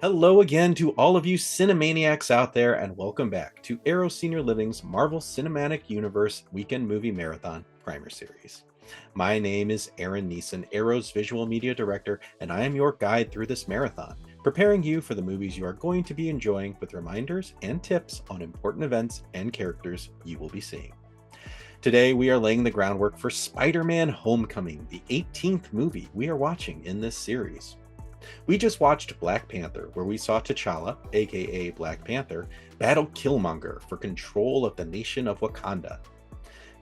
Hello again to all of you cinemaniacs out there, and welcome back to Arrow Senior Living's Marvel Cinematic Universe Weekend Movie Marathon Primer Series. My name is Aaron Neeson, Arrow's Visual Media Director, and I am your guide through this marathon, preparing you for the movies you are going to be enjoying with reminders and tips on important events and characters you will be seeing. Today, we are laying the groundwork for Spider-Man Homecoming, the 18th movie we are watching in this series. We just watched Black Panther, where we saw T'Challa, aka Black Panther, battle Killmonger for control of the nation of Wakanda.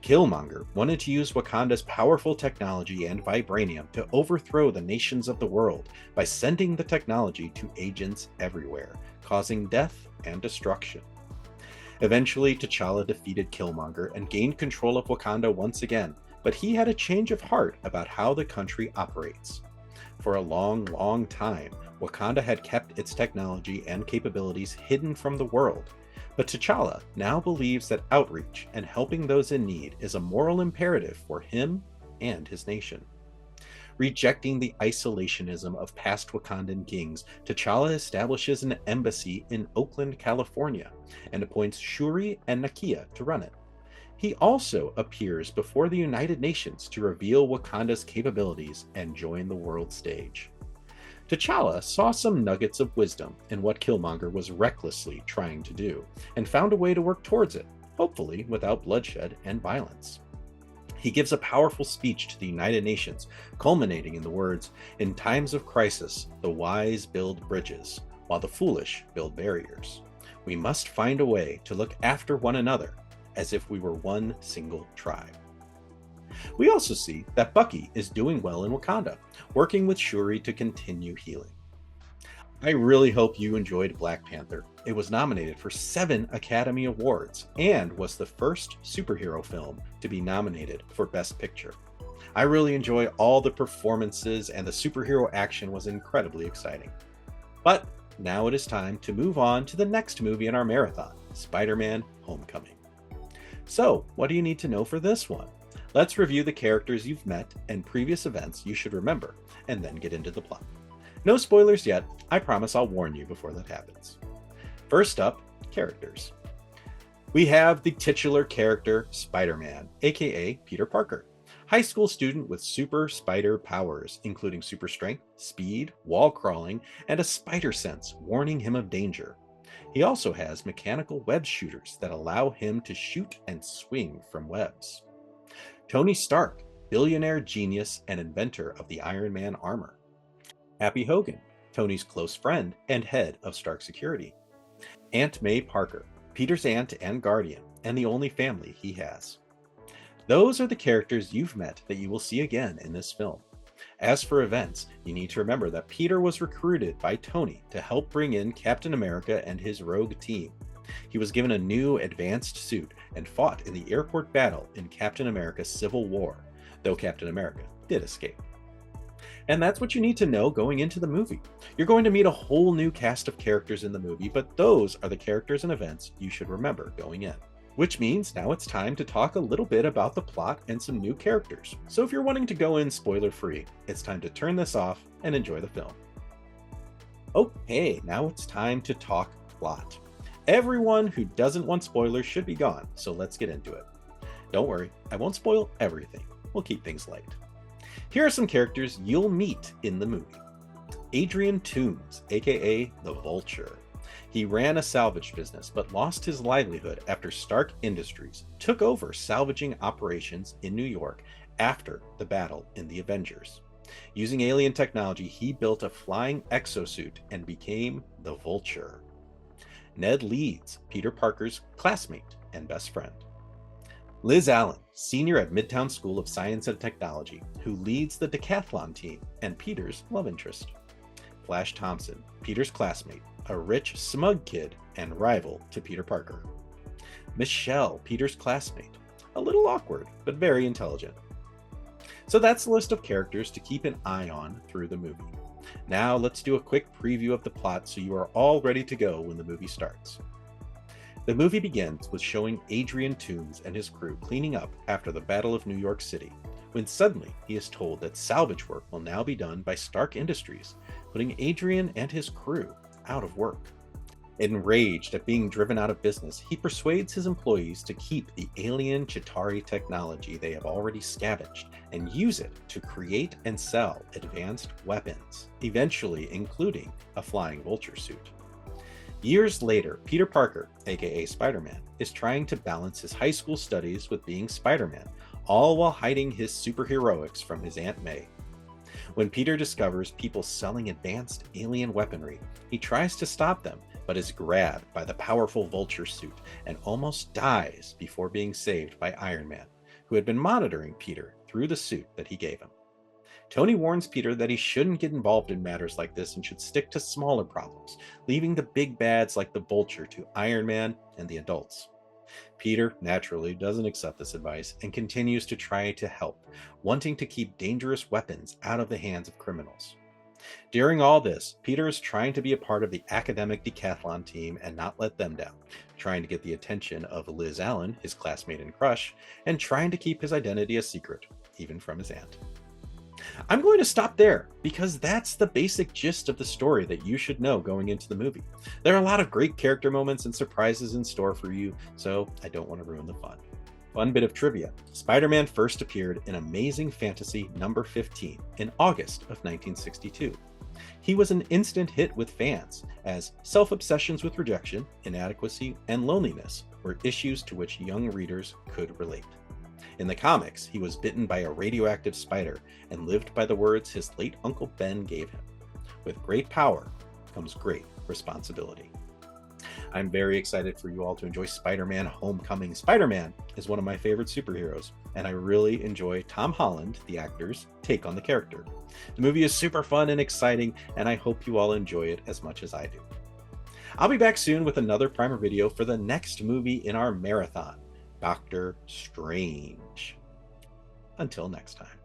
Killmonger wanted to use Wakanda's powerful technology and vibranium to overthrow the nations of the world by sending the technology to agents everywhere, causing death and destruction. Eventually, T'Challa defeated Killmonger and gained control of Wakanda once again, but he had a change of heart about how the country operates. For a long time, Wakanda had kept its technology and capabilities hidden from the world, but T'Challa now believes that outreach and helping those in need is a moral imperative for him and his nation. Rejecting the isolationism of past Wakandan kings, T'Challa establishes an embassy in Oakland, California, and appoints Shuri and Nakia to run it. He also appears before the United Nations to reveal Wakanda's capabilities and join the world stage. T'Challa saw some nuggets of wisdom in what Killmonger was recklessly trying to do, and found a way to work towards it, hopefully without bloodshed and violence. He gives a powerful speech to the United Nations, culminating in the words, "In times of crisis, the wise build bridges, while the foolish build barriers. We must find a way to look after one another, as if we were one single tribe." We also see that Bucky is doing well in Wakanda, working with Shuri to continue healing. I really hope you enjoyed Black Panther. It was nominated for 7 Academy Awards and was the first superhero film to be nominated for Best Picture. I really enjoy all the performances, and the superhero action was incredibly exciting. But now it is time to move on to the next movie in our marathon, Spider-Man Homecoming. So, what do you need to know for this one? Let's review the characters you've met and previous events you should remember, and then get into the plot. No spoilers yet, I promise I'll warn you before that happens. First up, characters. We have the titular character, Spider-Man, aka Peter Parker, high school student with super spider powers, including super strength, speed, wall crawling, and a spider sense warning him of danger. He also has mechanical web shooters that allow him to shoot and swing from webs. Tony Stark, billionaire genius and inventor of the Iron Man armor. Happy Hogan, Tony's close friend and head of Stark Security. Aunt May Parker, Peter's aunt and guardian, and the only family he has. Those are the characters you've met that you will see again in this film. As for events, you need to remember that Peter was recruited by Tony to help bring in Captain America and his rogue team. He was given a new advanced suit and fought in the airport battle in Captain America Civil War, though Captain America did escape. And that's what you need to know going into the movie. You're going to meet a whole new cast of characters in the movie, but those are the characters and events you should remember going in. Which means now it's time to talk a little bit about the plot and some new characters. So if you're wanting to go in spoiler-free, it's time to turn this off and enjoy the film. Okay, now it's time to talk plot. Everyone who doesn't want spoilers should be gone, so let's get into it. Don't worry, I won't spoil everything. We'll keep things light. Here are some characters you'll meet in the movie. Adrian Toombs, aka the Vulture. He ran a salvage business but lost his livelihood after Stark Industries took over salvaging operations in New York after the battle in the Avengers. Using alien technology, he built a flying exosuit and became the Vulture. Ned Leeds, Peter Parker's classmate and best friend. Liz Allen, senior at Midtown School of Science and Technology, who leads the decathlon team and Peter's love interest. Flash Thompson, Peter's classmate, a rich, smug kid and rival to Peter Parker. Michelle, Peter's classmate, a little awkward, but very intelligent. So that's the list of characters to keep an eye on through the movie. Now let's do a quick preview of the plot so you are all ready to go when the movie starts. The movie begins with showing Adrian Toombs and his crew cleaning up after the Battle of New York City, when suddenly he is told that salvage work will now be done by Stark Industries, putting Adrian and his crew out of work. Enraged at being driven out of business, he persuades his employees to keep the alien Chitauri technology they have already scavenged and use it to create and sell advanced weapons, eventually including a flying vulture suit. Years later, Peter Parker, aka Spider-Man, is trying to balance his high school studies with being Spider-Man, all while hiding his superheroics from his Aunt May. When Peter discovers people selling advanced alien weaponry, he tries to stop them, but is grabbed by the powerful vulture suit and almost dies before being saved by Iron Man, who had been monitoring Peter through the suit that he gave him. Tony warns Peter that he shouldn't get involved in matters like this and should stick to smaller problems, leaving the big bads like the vulture to Iron Man and the adults. Peter, naturally, doesn't accept this advice and continues to try to help, wanting to keep dangerous weapons out of the hands of criminals. During all this, Peter is trying to be a part of the academic decathlon team and not let them down, trying to get the attention of Liz Allen, his classmate and crush, and trying to keep his identity a secret, even from his aunt. I'm going to stop there because that's the basic gist of the story that you should know going into the movie. There are a lot of great character moments and surprises in store for you, so I don't want to ruin the fun. Fun bit of trivia: Spider-Man first appeared in Amazing Fantasy number 15 in August of 1962. He was an instant hit with fans, as self-obsessions with rejection, inadequacy, and loneliness were issues to which young readers could relate. In the comics, he was bitten by a radioactive spider and lived by the words his late Uncle Ben gave him: "With great power comes great responsibility." I'm very excited for you all to enjoy Spider-Man Homecoming. Spider-Man is one of my favorite superheroes, and I really enjoy Tom Holland, the actor's, take on the character. The movie is super fun and exciting, and I hope you all enjoy it as much as I do. I'll be back soon with another primer video for the next movie in our marathon, Doctor Strange. Until next time.